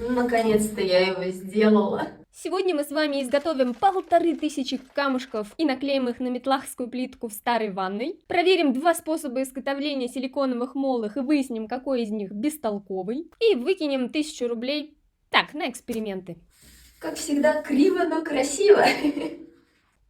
Наконец-то я его сделала. Сегодня мы с вами изготовим 1500 камушков и наклеим их на метлахскую плитку в старой ванной. Проверим два способа изготовления силиконовых молдов и выясним, какой из них бестолковый. И выкинем 1000 рублей так, на эксперименты. Как всегда, криво, но красиво.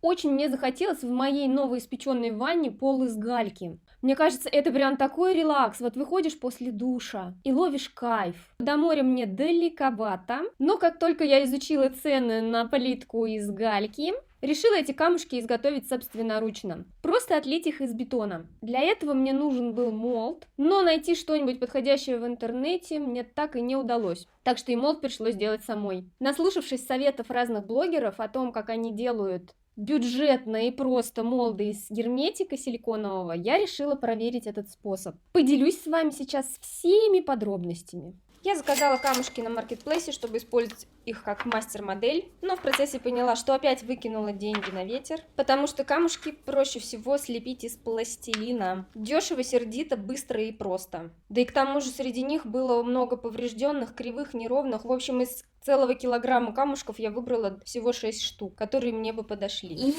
Очень мне захотелось в моей новоиспеченной ванне пол из гальки. Мне кажется, это прям такой релакс. Вот выходишь после душа и ловишь кайф. До моря мне далековато, но как только я изучила цены на плитку из гальки, решила эти камушки изготовить собственноручно. Просто отлить их из бетона. Для этого мне нужен был молд, но найти что-нибудь подходящее в интернете мне так и не удалось. Так что и молд пришлось делать самой. Наслушавшись советов разных блогеров о том, как они делают бюджетно и просто молды из герметика силиконового, я решила проверить этот способ. Поделюсь с вами сейчас всеми подробностями. Я заказала камушки на маркетплейсе, чтобы использовать их как мастер-модель, но в процессе поняла, что опять выкинула деньги на ветер, потому что камушки проще всего слепить из пластилина. Дешево, сердито, быстро и просто. Да и к тому же среди них было много поврежденных, кривых, неровных. В общем, из целого килограмма камушков я выбрала всего 6 штук, которые мне бы подошли. И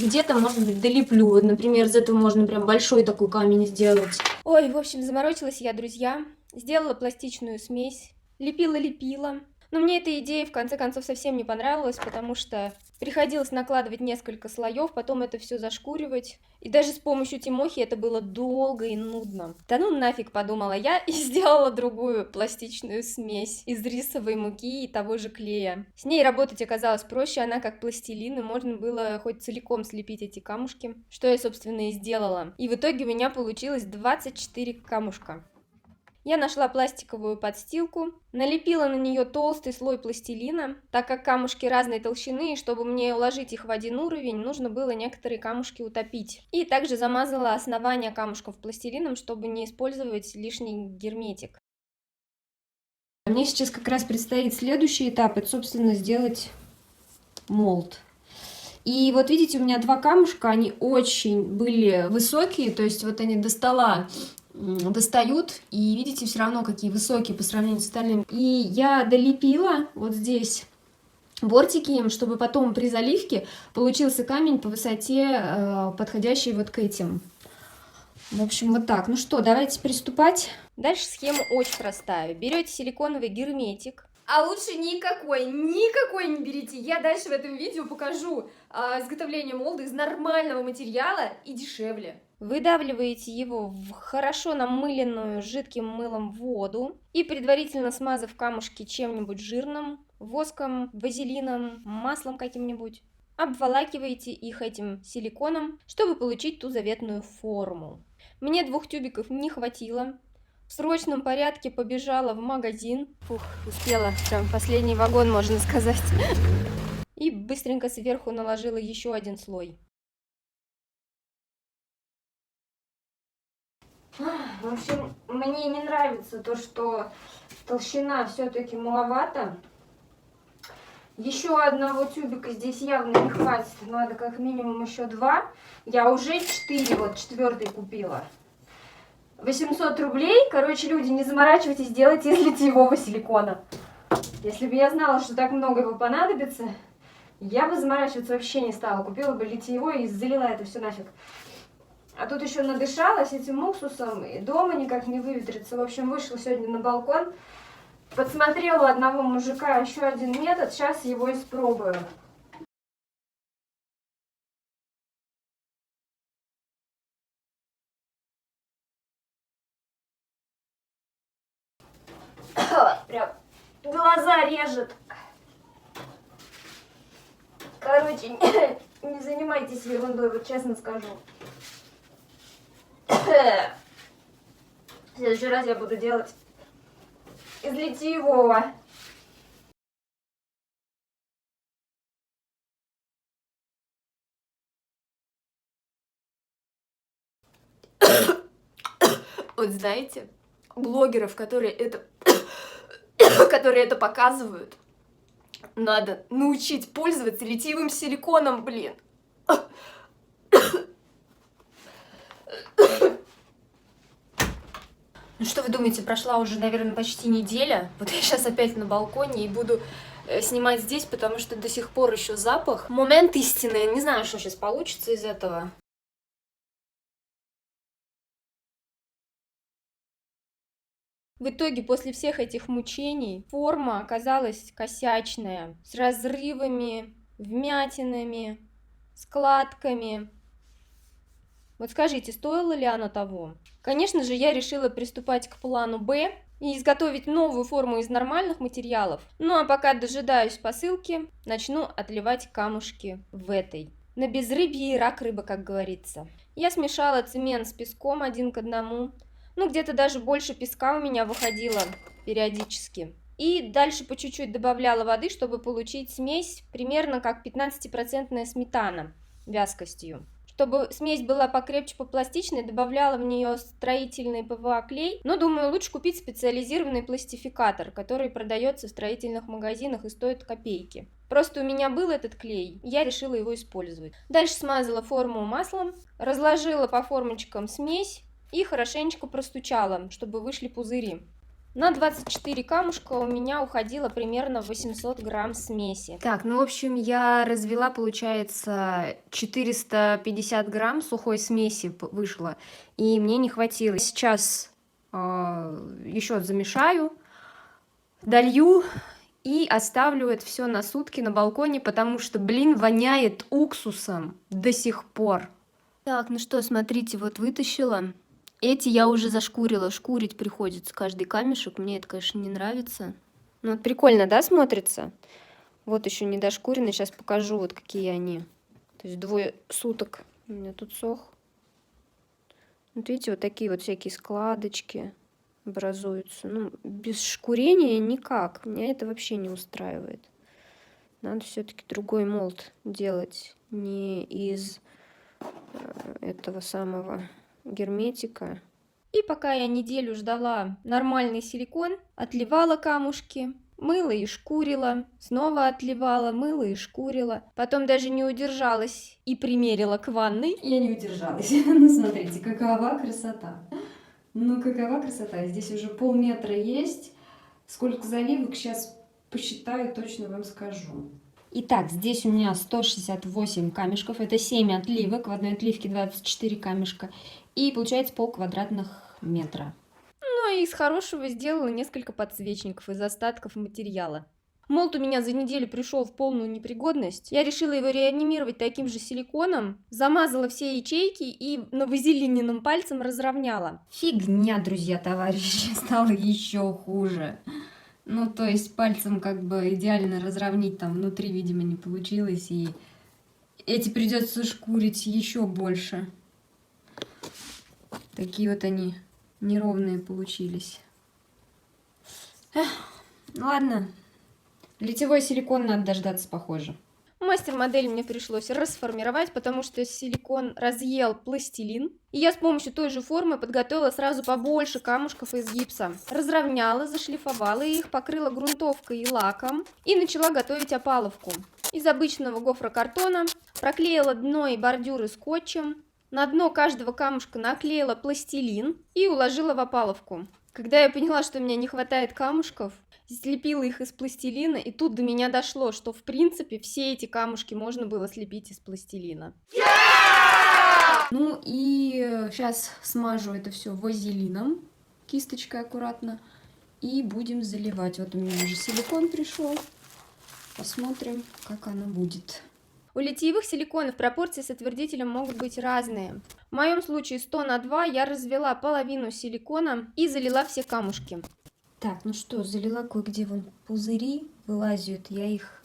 где-то, может быть, долеплю. Вот, например, из этого можно прям большой такой камень сделать. Ой, в общем, заморочилась я, друзья. Сделала пластичную смесь, лепила-лепила. Но мне эта идея в конце концов совсем не понравилась, потому что приходилось накладывать несколько слоев, потом это все зашкуривать. И даже с помощью Тимохи это было долго и нудно. Да ну нафиг, подумала я, и сделала другую пластичную смесь из рисовой муки и того же клея. С ней работать оказалось проще, она как пластилин, и можно было хоть целиком слепить эти камушки, что я, собственно, и сделала. И в итоге у меня получилось 24 камушка. Я нашла пластиковую подстилку, налепила на нее толстый слой пластилина, так как камушки разной толщины, и чтобы мне уложить их в один уровень, нужно было некоторые камушки утопить. И также замазала основание камушков пластилином, чтобы не использовать лишний герметик. Мне сейчас как раз предстоит следующий этап, это, собственно, сделать молд. И вот видите, у меня два камушка, они очень были высокие, то есть вот они до стола достают, и видите, все равно какие высокие по сравнению с остальными. И я долепила вот здесь бортики им, чтобы потом при заливке получился камень по высоте, подходящий вот к этим. В общем, вот так. Ну что, давайте приступать. Дальше схема очень простая. Берете силиконовый герметик. А лучше никакой не берите. Я дальше в этом видео покажу изготовление молда из нормального материала и дешевле. Выдавливаете его в хорошо намыленную жидким мылом воду и, предварительно смазав камушки чем-нибудь жирным, воском, вазелином, маслом каким-нибудь, обволакиваете их этим силиконом, чтобы получить ту заветную форму. Мне 2 тюбиков не хватило. В срочном порядке побежала в магазин. Фух, успела, прям последний вагон, можно сказать. И быстренько сверху наложила еще один слой. В общем, мне не нравится то, что толщина все-таки маловато. Еще одного тюбика здесь явно не хватит. Надо как минимум еще 2. Я уже 4, вот 4-й купила. 800 рублей. Короче, люди, не заморачивайтесь, делайте из литьевого силикона. Если бы я знала, что так много его понадобится, я бы заморачиваться вообще не стала. Купила бы литьевой и залила это все нафиг. А тут еще надышалась этим уксусом, и дома никак не выветрится. В общем, вышла сегодня на балкон, подсмотрела у одного мужика еще один метод, сейчас его испробую. Прям глаза режет. Короче, не занимайтесь ерундой, вот честно скажу. В следующий раз я буду делать из литьевого. Вот знаете, блогеров, которые это показывают, надо научить пользоваться литьевым силиконом, блин. Ну что вы думаете, прошла уже, наверное, почти неделя. Вот я сейчас опять на балконе и буду снимать здесь, потому что до сих пор еще запах. Момент истины. Я не знаю, что сейчас получится из этого. В итоге, после всех этих мучений, форма оказалась косячная, с разрывами, вмятинами, складками. Вот скажите, стоило ли оно того? Конечно же, я решила приступать к плану «Б» и изготовить новую форму из нормальных материалов. Ну а пока дожидаюсь посылки, начну отливать камушки в этой. На безрыбье и рак рыба, как говорится. Я смешала цемент с песком 1 к 1. Ну, где-то даже больше песка у меня выходило периодически. И дальше по чуть-чуть добавляла воды, чтобы получить смесь примерно как 15% сметана вязкостью. Чтобы смесь была покрепче, попластичной, добавляла в нее строительный ПВА-клей. Но думаю, лучше купить специализированный пластификатор, который продается в строительных магазинах и стоит копейки. Просто у меня был этот клей, и я решила его использовать. Дальше смазала форму маслом, разложила по формочкам смесь и хорошенечко простучала, чтобы вышли пузыри. На 24 камушка у меня уходило примерно 800 грамм смеси. Так, ну в общем я развела, получается, 450 грамм сухой смеси вышло, и мне не хватило. Сейчас еще замешаю, долью и оставлю это все на сутки на балконе, потому что, блин, воняет уксусом до сих пор. Так, ну что, смотрите, вот вытащила. Эти я уже зашкурила, шкурить приходится каждый камешек, мне это, конечно, не нравится. Ну вот прикольно, да, смотрится? Вот еще не дошкуренный, сейчас покажу, вот какие они. То есть 2 суток у меня тут сох. Вот видите, вот такие вот всякие складочки образуются. Ну, без шкурения никак, меня это вообще не устраивает. Надо все-таки другой молд делать, не из этого самого герметика. И пока я неделю ждала нормальный силикон, отливала камушки, мыла и шкурила, снова отливала, мыла и шкурила. Потом даже не удержалась и примерила к ванной. Я не удержалась. Ну, смотрите, какова красота. Ну, какова красота. Здесь уже полметра есть. Сколько заливок, сейчас посчитаю, точно вам скажу. Итак, здесь у меня 168 камешков. Это 7 отливок. В одной отливке 24 камешка. И получается полквадратных метра. Ну и из хорошего сделала несколько подсвечников из остатков материала. Молд у меня за неделю пришел в полную непригодность. Я решила его реанимировать таким же силиконом, замазала все ячейки и новозелененным пальцем разровняла. Фигня, друзья, товарищи, стало еще хуже. Ну, то есть пальцем как бы идеально разровнить там внутри, видимо, не получилось. И эти придется шкурить еще больше. Такие вот они неровные получились. Эх, ну ладно. Литьевой силикон надо дождаться, похоже. Мастер-модель мне пришлось расформировать, потому что силикон разъел пластилин. И я с помощью той же формы подготовила сразу побольше камушков из гипса. Разровняла, зашлифовала их, покрыла грунтовкой и лаком и начала готовить опаловку. Из обычного гофрокартона проклеила дно и бордюры скотчем. На дно каждого камушка наклеила пластилин и уложила в опаловку. Когда я поняла, что у меня не хватает камушков, слепила их из пластилина, и тут до меня дошло, что в принципе все эти камушки можно было слепить из пластилина. Ну и сейчас смажу это все вазелином, кисточкой аккуратно, и будем заливать. Вот у меня уже силикон пришел. Посмотрим, как оно будет. У литьевых силиконов пропорции с отвердителем могут быть разные. В моем случае 100 на 2 я развела половину силикона и залила все камушки. Так, ну что, залила кое-где вон пузыри, вылазят, я их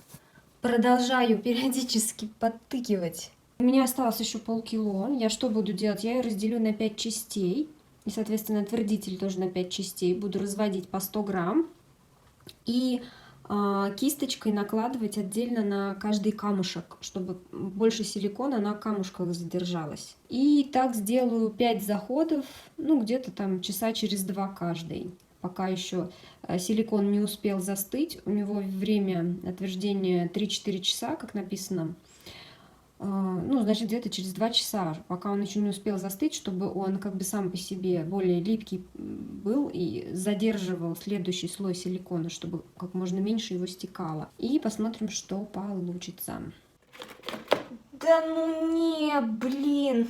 продолжаю периодически подтыкивать. У меня осталось еще полкило. Я что буду делать? Я ее разделю на 5 частей. И, соответственно, отвердитель тоже на 5 частей. Буду разводить по 100 грамм. И кисточкой накладывать отдельно на каждый камушек, чтобы больше силикона на камушках задержалось. И так сделаю 5 заходов, ну где-то там часа через 2 каждый. Пока еще силикон не успел застыть. У него время отверждения 3-4 часа, как написано. ну, значит, где-то через 2 часа, пока он еще не успел застыть, чтобы он как бы сам по себе более липкий был и задерживал следующий слой силикона, чтобы как можно меньше его стекало. И посмотрим, что получится. Да ну не, блин.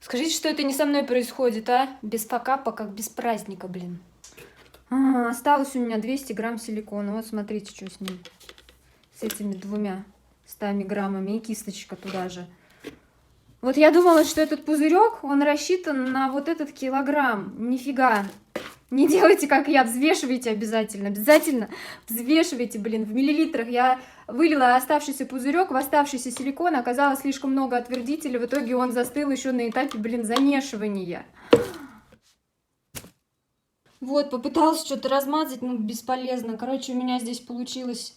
Скажите, что это не со мной происходит, а? Без факапа, как без праздника, блин. Осталось у меня 200 грамм силикона. Вот смотрите, что с ним. С этими 200 граммами. И кисточка туда же. Вот я думала, что этот пузырек, он рассчитан на вот этот килограмм. Нифига. Не делайте, как я. Взвешивайте обязательно. Обязательно взвешивайте, блин, в миллилитрах. Я вылила оставшийся пузырек в оставшийся силикон. Оказалось слишком много отвердителя. В итоге он застыл еще на этапе, блин, замешивания. Вот, попыталась что-то размазать, но бесполезно. Короче, у меня здесь получилось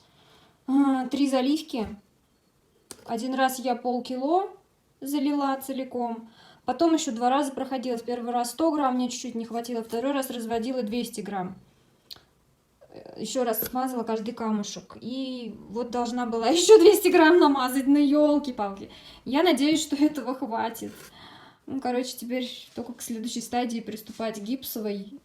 3 заливки. Один раз я полкило залила целиком. Потом еще 2 раза проходилась. Первый раз 100 грамм, мне чуть-чуть не хватило. Второй раз разводила 200 грамм. Еще раз смазала каждый камушек. И вот должна была еще 200 грамм намазать. Ну, елки-палки. Я надеюсь, что этого хватит. Ну, короче, теперь только к следующей стадии приступать к гипсовой.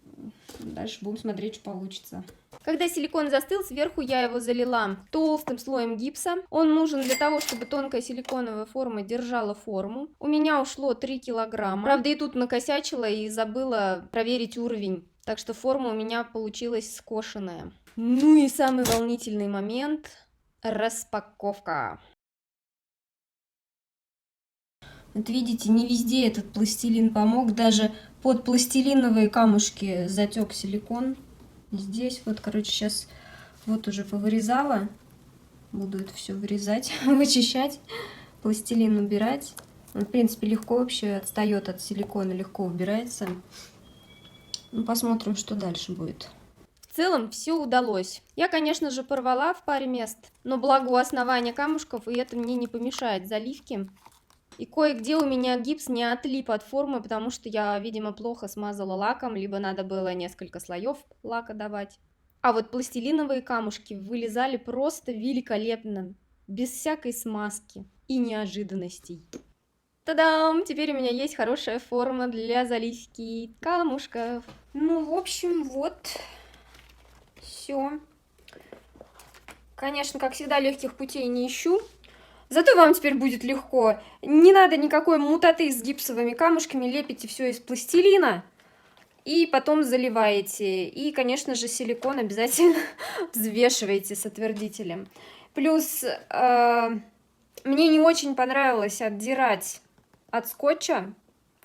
Дальше будем смотреть, что получится. Когда силикон застыл, сверху я его залила толстым слоем гипса. Он нужен для того, чтобы тонкая силиконовая форма держала форму. У меня ушло 3 килограмма. Правда, и тут накосячила и забыла проверить уровень. Так что форма у меня получилась скошенная. Ну и самый волнительный момент – распаковка. Вот видите, не везде этот пластилин помог. Даже под пластилиновые камушки затек силикон. Здесь вот, короче, сейчас вот уже повырезала. Буду это все вырезать, вычищать, пластилин убирать. Он, в принципе, легко вообще отстает от силикона, легко убирается. Ну, посмотрим, что дальше будет. В целом все удалось. Я, конечно же, порвала в паре мест, но благо у основания камушков, и это мне не помешает заливке. И кое-где у меня гипс не отлип от формы, потому что я, видимо, плохо смазала лаком, либо надо было несколько слоев лака давать. А вот пластилиновые камушки вылезали просто великолепно, без всякой смазки и неожиданностей. Та-дам! Теперь у меня есть хорошая форма для заливки камушков. Ну, в общем, вот все. Конечно, как всегда, легких путей не ищу. Зато вам теперь будет легко. Не надо никакой мутаты с гипсовыми камушками. Лепите все из пластилина и потом заливаете. И, конечно же, силикон обязательно взвешиваете с отвердителем. Плюс мне не очень понравилось отдирать от скотча.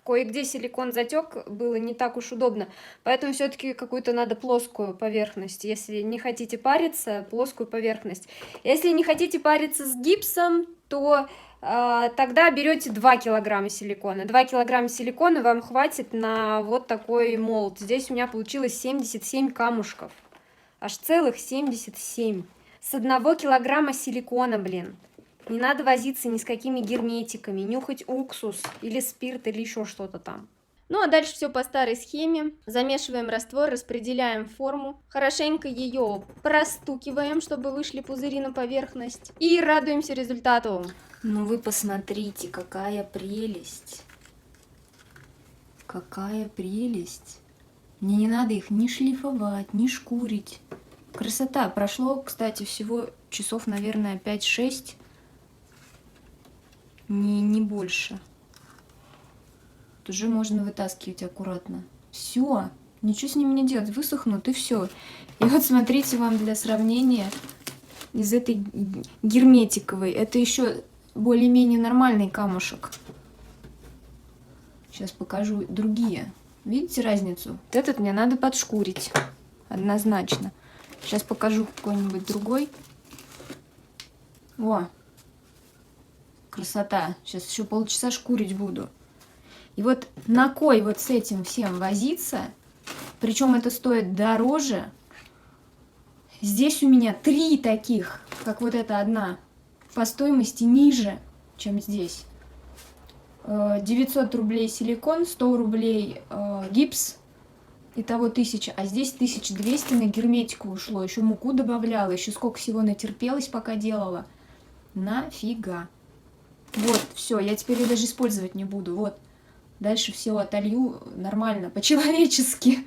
Кое-где силикон затек, было не так уж удобно. Поэтому все-таки какую-то надо плоскую поверхность. Если не хотите париться, плоскую поверхность. Если не хотите париться с гипсом, то тогда берете 2 килограмма силикона. 2 килограмма силикона вам хватит на вот такой молд. Здесь у меня получилось 77 камушков. Аж целых 77. С 1 килограмма силикона, блин. Не надо возиться ни с какими герметиками, нюхать уксус или спирт или еще что-то там. Ну а дальше все по старой схеме. Замешиваем раствор, распределяем форму, хорошенько ее простукиваем, чтобы вышли пузыри на поверхность. И радуемся результату. Ну вы посмотрите, какая прелесть. Какая прелесть. Мне не надо их ни шлифовать, ни шкурить. Красота. Прошло, кстати, всего часов, наверное, 5-6. Не больше. Вот уже можно вытаскивать аккуратно. Все, ничего с ними не делать, высохнут и все. И вот смотрите, вам для сравнения из этой герметиковой. Это еще более-менее нормальный камушек. Сейчас покажу другие. Видите разницу? Вот этот мне надо подшкурить. Однозначно. Сейчас покажу какой-нибудь другой. О! Красота. Сейчас еще полчаса шкурить буду. И вот на кой вот с этим всем возиться? Причем это стоит дороже. Здесь у меня 3 таких, как вот эта одна, по стоимости ниже, чем здесь. 900 рублей силикон, 100 рублей гипс. Итого 1000. А здесь 1200 на герметику ушло. Еще муку добавляла. Еще сколько всего натерпелась, пока делала. Нафига. Вот, все, я теперь ее даже использовать не буду. Вот. Дальше все отолью нормально, по-человечески.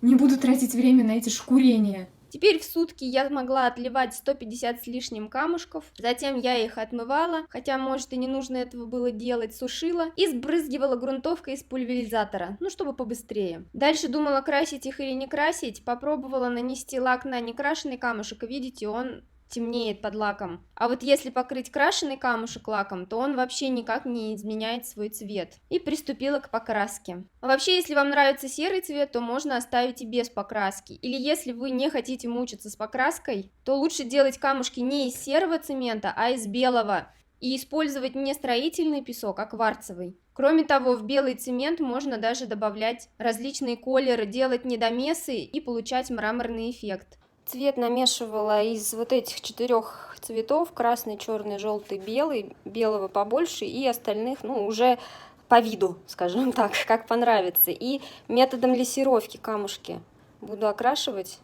Не буду тратить время на эти шкурения. Теперь в сутки я могла отливать 150 с лишним камушков, затем я их отмывала, хотя, может, и не нужно этого было делать, сушила и сбрызгивала грунтовкой из пульверизатора, ну, чтобы побыстрее. Дальше думала, красить их или не красить, попробовала нанести лак на некрашенный камушек, и видите, он темнеет под лаком. А вот если покрыть крашеный камушек лаком, то он вообще никак не изменяет свой цвет. И приступила к покраске. А вообще, если вам нравится серый цвет, то можно оставить и без покраски. Или если вы не хотите мучиться с покраской, то лучше делать камушки не из серого цемента, а из белого. И использовать не строительный песок, а кварцевый. Кроме того, в белый цемент можно даже добавлять различные колеры, делать недомесы и получать мраморный эффект. Цвет намешивала из вот этих 4 цветов: красный, черный, желтый, белый, белого побольше и остальных, ну, уже по виду, скажем так, как понравится. И методом лессировки камушки буду окрашивать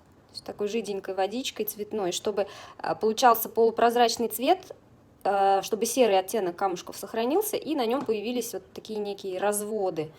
такой жиденькой водичкой цветной, чтобы получался полупрозрачный цвет, чтобы серый оттенок камушков сохранился, и на нем появились вот такие некие разводы.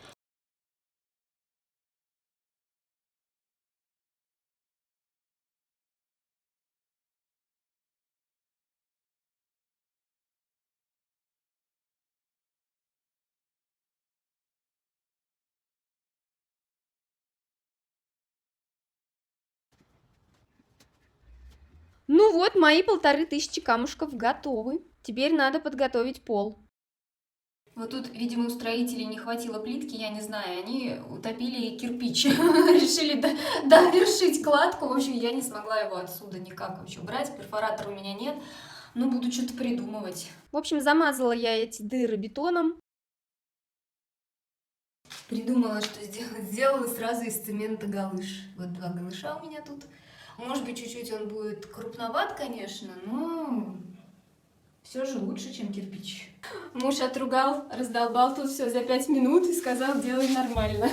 Ну вот, мои 1500 камушков готовы. Теперь надо подготовить пол. Вот тут, видимо, у строителей не хватило плитки, я не знаю, они утопили кирпич, решили довершить кладку. В общем, я не смогла его отсюда никак вообще убрать, перфоратора у меня нет, но буду что-то придумывать. В общем, замазала я эти дыры бетоном. Придумала, что сделать. Сделала сразу из цемента галыш. Вот 2 галыша у меня тут. Может быть, чуть-чуть он будет крупноват, конечно, но все же лучше, чем кирпич. Муж отругал, раздолбал тут все за 5 минут и сказал: делай нормально.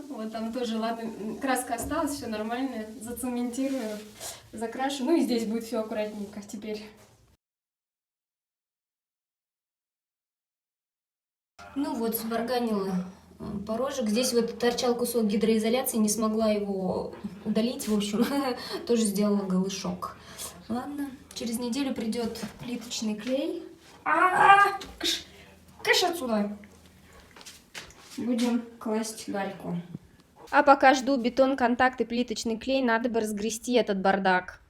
Вот там тоже, ладно, краска осталась, все нормально, зацементирую, закрашу. Ну и здесь будет все аккуратненько теперь. Ну вот, сварганила порожек. Здесь вот торчал кусок гидроизоляции, не смогла его удалить, в общем, тоже сделала галышок. Ладно, через неделю придет плиточный клей. Кыш отсюда! Будем класть гальку. А пока жду бетон, контакт и плиточный клей, надо бы разгрести этот бардак.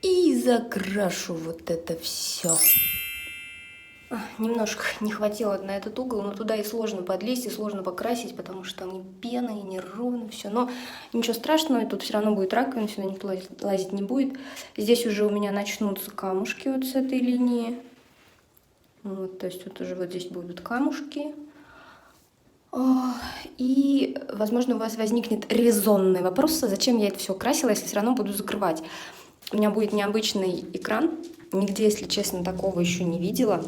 И закрашу вот это все. Немножко не хватило на этот угол, но туда и сложно подлезть, и сложно покрасить, потому что там и пена, и неровно все. Но ничего страшного, тут все равно будет раковина, сюда никто лазить не будет. Здесь уже у меня начнутся камушки вот с этой линии. Вот, то есть вот уже вот здесь будут камушки. И, возможно, у вас возникнет резонный вопрос, зачем я это все красила, если все равно буду закрывать. У меня будет необычный экран. Нигде, если честно, такого еще не видела.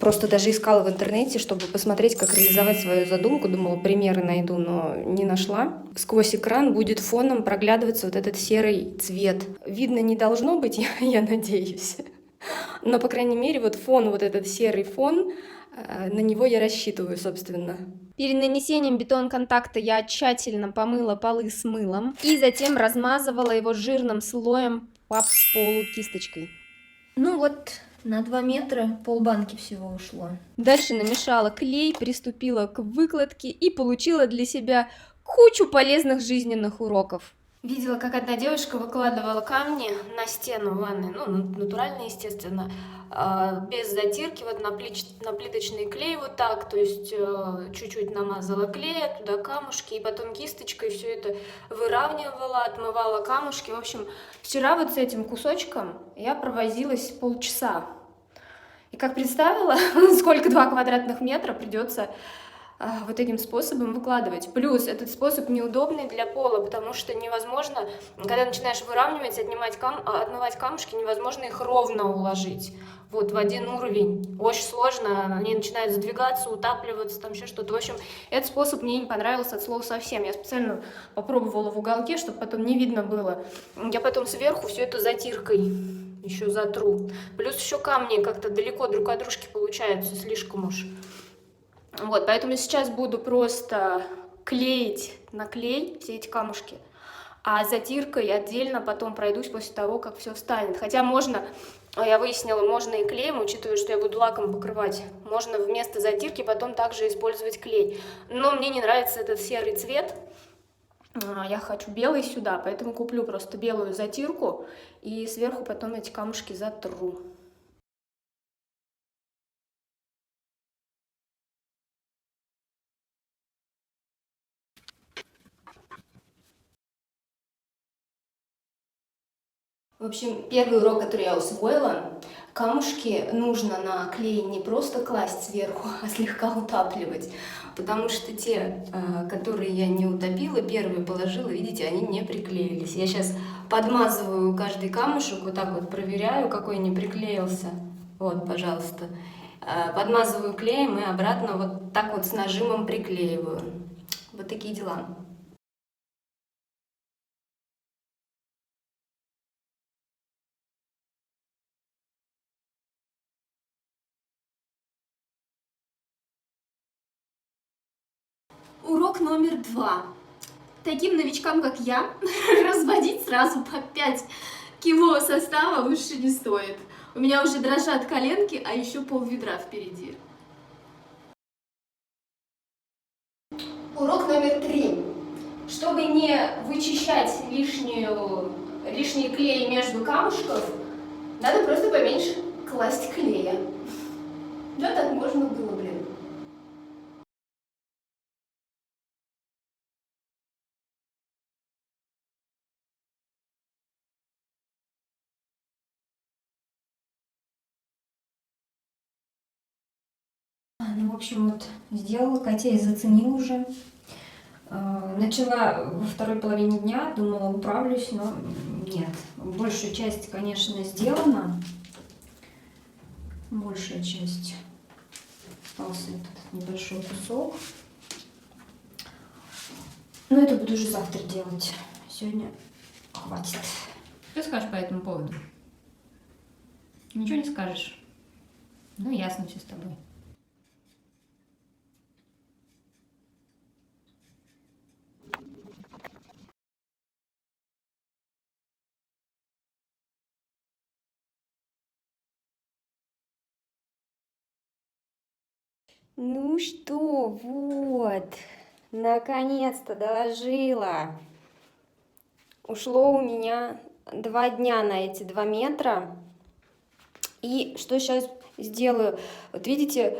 Просто даже искала в интернете, чтобы посмотреть, как реализовать свою задумку. Думала, примеры найду, но не нашла. Сквозь экран будет фоном проглядываться вот этот серый цвет. Видно не должно быть, я надеюсь. Но, по крайней мере, вот фон, вот этот серый фон, на него я рассчитываю, собственно. Перед нанесением бетон-контакта я тщательно помыла полы с мылом и затем размазывала его жирным слоем по полу кисточкой. Ну вот, на 2 метра полбанки всего ушло. Дальше намешала клей, приступила к выкладке и получила для себя кучу полезных жизненных уроков. Видела, как одна девушка выкладывала камни на стену ванны, ну, натурально, естественно, без затирки, вот на плиточный клей вот так, то есть чуть-чуть намазала клея, туда камушки, и потом кисточкой все это выравнивала, отмывала камушки. В общем, вчера вот с этим кусочком я провозилась полчаса. И как представила, сколько 2 квадратных метра придется вот этим способом выкладывать. Плюс этот способ неудобный для пола, потому что невозможно, когда начинаешь выравнивать, отмывать камушки, невозможно их ровно уложить. Вот в один уровень. Очень сложно, они начинают задвигаться, утапливаться, там еще что-то. В общем, этот способ мне не понравился от слова совсем. Я специально попробовала в уголке, чтобы потом не видно было. Я потом сверху все это затиркой еще затру. Плюс еще камни как-то далеко друг от дружки получаются, слишком уж. Вот, поэтому сейчас буду просто клеить на клей все эти камушки, а затиркой отдельно потом пройдусь после того, как все встанет. Хотя можно, я выяснила, можно и клеем, учитывая, что я буду лаком покрывать, можно вместо затирки потом также использовать клей. Но мне не нравится этот серый цвет, я хочу белый сюда, поэтому куплю просто белую затирку и сверху потом эти камушки затру. В общем, первый урок, который я усвоила, камушки нужно на клей не просто класть сверху, а слегка утапливать, потому что те, которые я не утопила, первые положила, видите, они не приклеились. Я сейчас подмазываю каждый камушек, вот так вот проверяю, какой не приклеился. Вот, пожалуйста. Подмазываю клеем и обратно вот так вот с нажимом приклеиваю. Вот такие дела. Урок номер 2. Таким новичкам, как я, разводить сразу по 5 кило состава лучше не стоит. У меня уже дрожат коленки, а еще пол-ведра впереди. Урок номер 3. Чтобы не вычищать лишний клей между камушков, надо просто поменьше класть клея. Да, так можно было, блин. Ну, в общем, вот сделала, Катя заценил уже. Начала во второй половине дня, думала, управлюсь, но нет. Большая часть, конечно, сделана. Большая часть. Остался этот небольшой кусок. Но это буду уже завтра делать. Сегодня хватит. Что скажешь по этому поводу? Ничего не скажешь? Ну, ясно все с тобой. Ну что, вот, наконец-то доложила. Ушло у меня 2 дня на эти 2 метра. И что сейчас сделаю? Вот видите,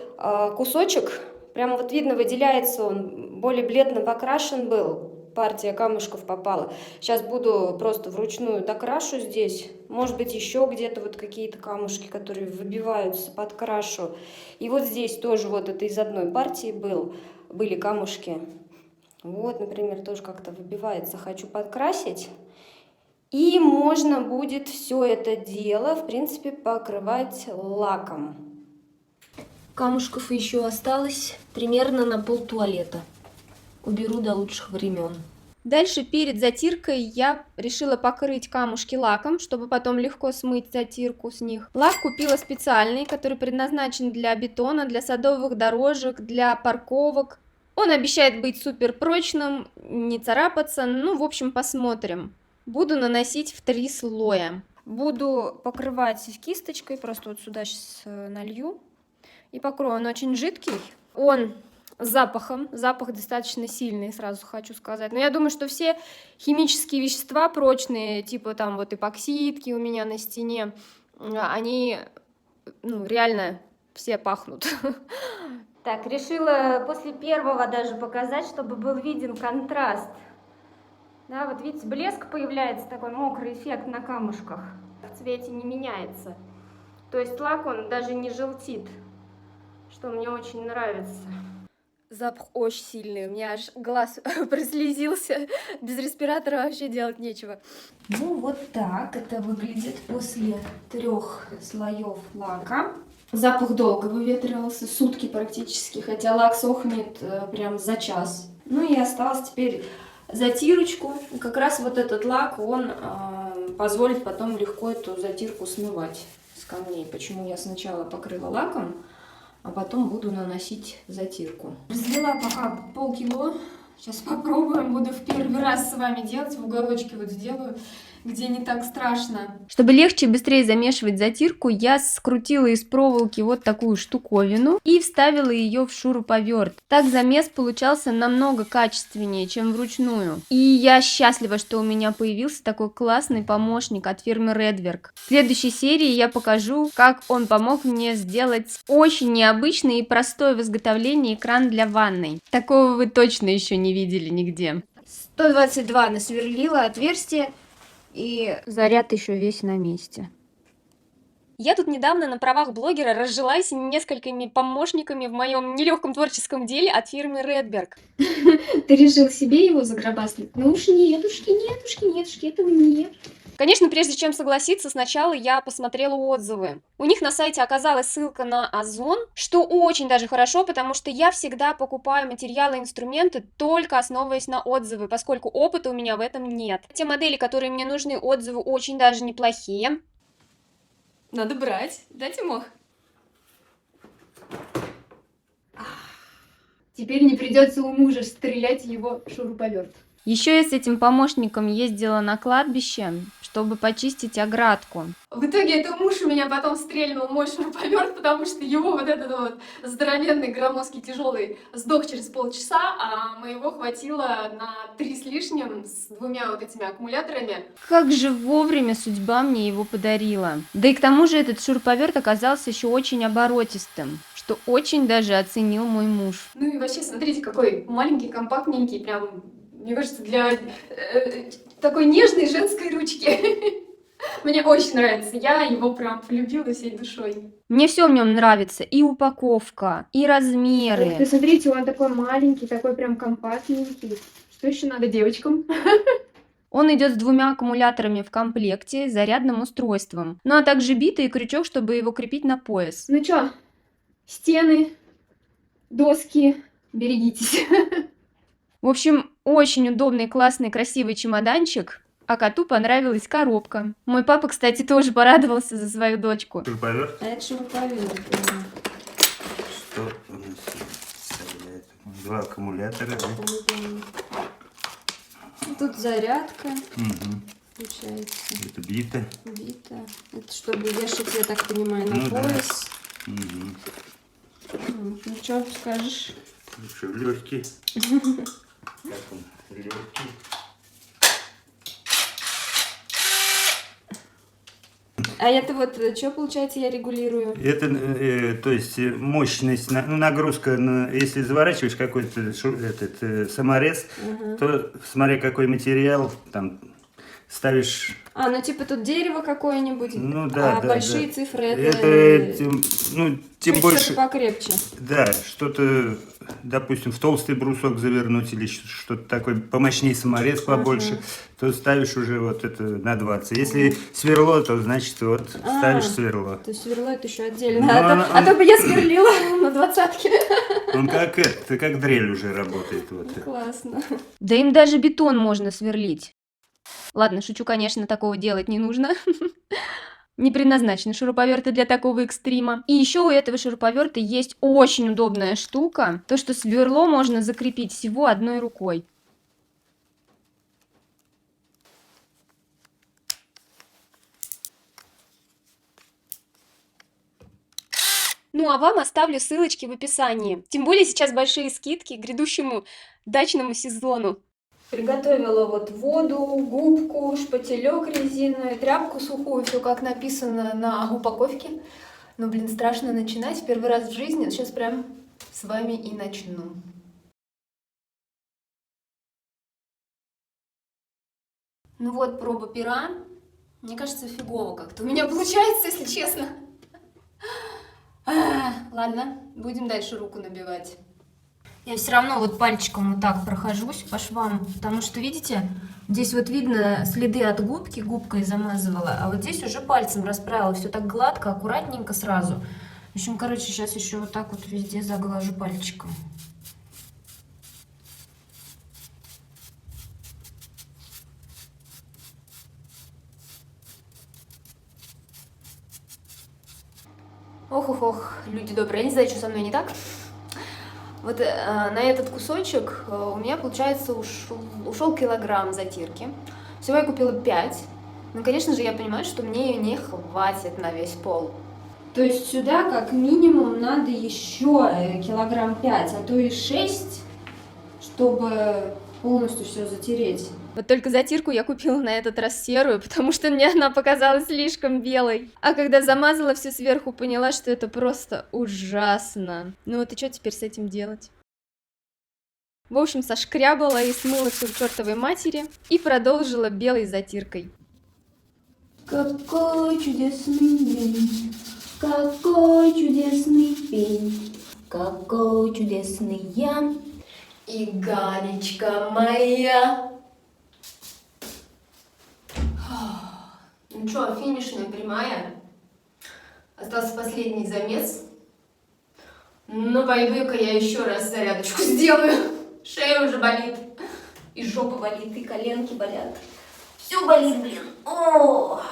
кусочек, прямо вот видно, выделяется он, более бледно покрашен был. Партия камушков попала. Сейчас буду просто вручную докрашу здесь. Может быть, еще где-то вот какие-то камушки, которые выбиваются, подкрашу. И вот здесь тоже вот это из одной партии были камушки. Вот, например, тоже как-то выбивается. Хочу подкрасить. И можно будет все это дело, в принципе, покрывать лаком. Камушков еще осталось примерно на пол туалета. Уберу до лучших времен. Дальше перед затиркой я решила покрыть камушки лаком, чтобы потом легко смыть затирку с них. Лак купила специальный, который предназначен для бетона, для садовых дорожек, для парковок. Он обещает быть супер прочным, не царапаться, ну, в общем, посмотрим. Буду наносить в 3 слоя. Буду покрывать кисточкой, просто вот сюда сейчас налью и покрою. Он очень жидкий, он с запахом, запах достаточно сильный, сразу хочу сказать. Но я думаю, что все химические вещества прочные, типа там вот эпоксидки у меня на стене, они, ну, реально все пахнут. Так, решила после первого даже показать, чтобы был виден контраст. Да, вот видите, блеск появляется, такой мокрый эффект на камушках. В цвете не меняется. То есть лак, он даже не желтит, что мне очень нравится. Запах очень сильный, у меня аж глаз прослезился. Без респиратора вообще делать нечего. Ну вот так это выглядит после 3 слоев лака. Запах долго выветривался, сутки практически, хотя лак сохнет прям за час. Ну и осталось теперь затирочку. Как раз вот этот лак, он позволит потом легко эту затирку смывать с камней. Почему я сначала покрыла лаком, а потом буду наносить затирку. Взяла пока полкило. Сейчас попробуем. Буду в первый раз с вами делать. В уголочке вот сделаю, где не так страшно. Чтобы легче и быстрее замешивать затирку, я скрутила из проволоки вот такую штуковину и вставила ее в шуруповерт. Так замес получался намного качественнее, чем вручную. И я счастлива, что у меня появился такой классный помощник от фирмы Redwerk. В следующей серии я покажу, как он помог мне сделать очень необычный и простой в изготовлении экран для ванной. Такого вы точно еще не видели нигде. 122 насверлила отверстие. И заряд еще весь на месте. Я тут недавно на правах блогера разжилась несколькими помощниками в моем нелегком творческом деле от фирмы Redwerk. Ты решил себе его загробастать? Ну уж нетушки, этого нет. Конечно, прежде чем согласиться, сначала я посмотрела отзывы. У них на сайте оказалась ссылка на Озон, что очень даже хорошо, потому что я всегда покупаю материалы и инструменты, только основываясь на отзывы, поскольку опыта у меня в этом нет. Те модели, которые мне нужны, отзывы очень даже неплохие. Надо брать, да, Тимох? Теперь не придется у мужа стрелять его в шуруповерт. Еще я с этим помощником ездила на кладбище, чтобы почистить оградку. В итоге это муж у меня потом стрельнул мой шуруповерт, потому что его вот этот вот здоровенный, громоздкий, тяжелый сдох через полчаса, а моего хватило на 3 с лишним с 2 вот этими аккумуляторами. Как же вовремя судьба мне его подарила. Да и к тому же этот шуруповерт оказался еще очень оборотистым, что очень даже оценил мой муж. Ну и вообще, смотрите, какой маленький, компактненький, прям, мне кажется, для такой нежной женской ручки. Мне очень нравится, я его прям полюбила всей душой. Мне все в нем нравится, и упаковка, и размеры. Ух ты, смотрите, он такой маленький, такой прям компактненький. Что еще надо девочкам? Он идет с 2 аккумуляторами в комплекте, зарядным устройством, ну а также бита и крючок, чтобы его крепить на пояс. Ну чё, стены, доски, берегитесь. В общем, очень удобный, классный, красивый чемоданчик, а коту понравилась коробка. Мой папа, кстати, тоже порадовался за свою дочку. Шуруповерт. А это шуруповерт. Что у нас составляет? 2 аккумулятора, да? Тут зарядка, Угу. получается, Это бита. бита. Это чтобы вешать, я так понимаю, на Ну да. пояс. Угу. Ну что скажешь? Что, легкий. Как он? Легкий. А это вот, что получается, я регулирую? Это, то есть, мощность, нагрузка, если заворачиваешь какой-то саморез, то смотря какой материал, там, ставишь... А, ну типа тут дерево какое-нибудь, Ну да, а да, большие да. цифры Это, тем чуть больше... что-то покрепче. Да, что-то, допустим, в толстый брусок завернуть или что-то такое, помощнее саморез побольше, то ставишь уже вот это на 20. Если сверло, то значит вот ставишь сверло. То есть сверло это еще отдельно. Ну, А то бы я сверлила на 20-ке. Он как дрель уже работает. Вот. Классно. Да им даже бетон можно сверлить. Ладно, шучу, конечно, такого делать не нужно. Не предназначены шуруповерты для такого экстрима. И еще у этого шуруповерта есть очень удобная штука, то что сверло можно закрепить всего одной рукой. Ну а вам оставлю ссылочки в описании. Тем более сейчас большие скидки к грядущему дачному сезону. Приготовила вот воду, губку, шпателек резиновый, тряпку сухую, все как написано на упаковке. Но, блин, страшно начинать в первый раз в жизни. Сейчас прям с вами и начну. Ну вот, проба пера. Мне кажется, фигово как-то у меня получается, если честно. Ладно, будем дальше руку набивать. Я все равно вот пальчиком вот так прохожусь по швам, потому что, видите, здесь вот видно следы от губки, губкой замазывала, а вот здесь уже пальцем расправила, все так гладко, аккуратненько сразу. В общем, короче, сейчас еще вот так вот везде заглажу пальчиком. Ох-ох-ох, люди добрые, я не знаю, что со мной не так. Вот на этот кусочек у меня, получается, ушел килограмм затирки. Всего я купила 5. Ну, конечно же, я понимаю, что мне ее не хватит на весь пол. То есть сюда как минимум надо еще килограмм 5, а то и 6, чтобы полностью все затереть. Вот только затирку я купила на этот раз серую, потому что мне она показалась слишком белой. А когда замазала все сверху, поняла, что это просто ужасно. Ну вот и что теперь с этим делать? В общем, сошкрябала и смыла все к чертовой матери и продолжила белой затиркой. Какой чудесный день, какой чудесный пень, какой чудесный я и Галечка моя. Ну что, финишная прямая. Остался последний замес. Ну, пойду-ка я еще раз зарядочку сделаю. Шея уже болит. И жопа болит, и коленки болят. Все болит, блин. О!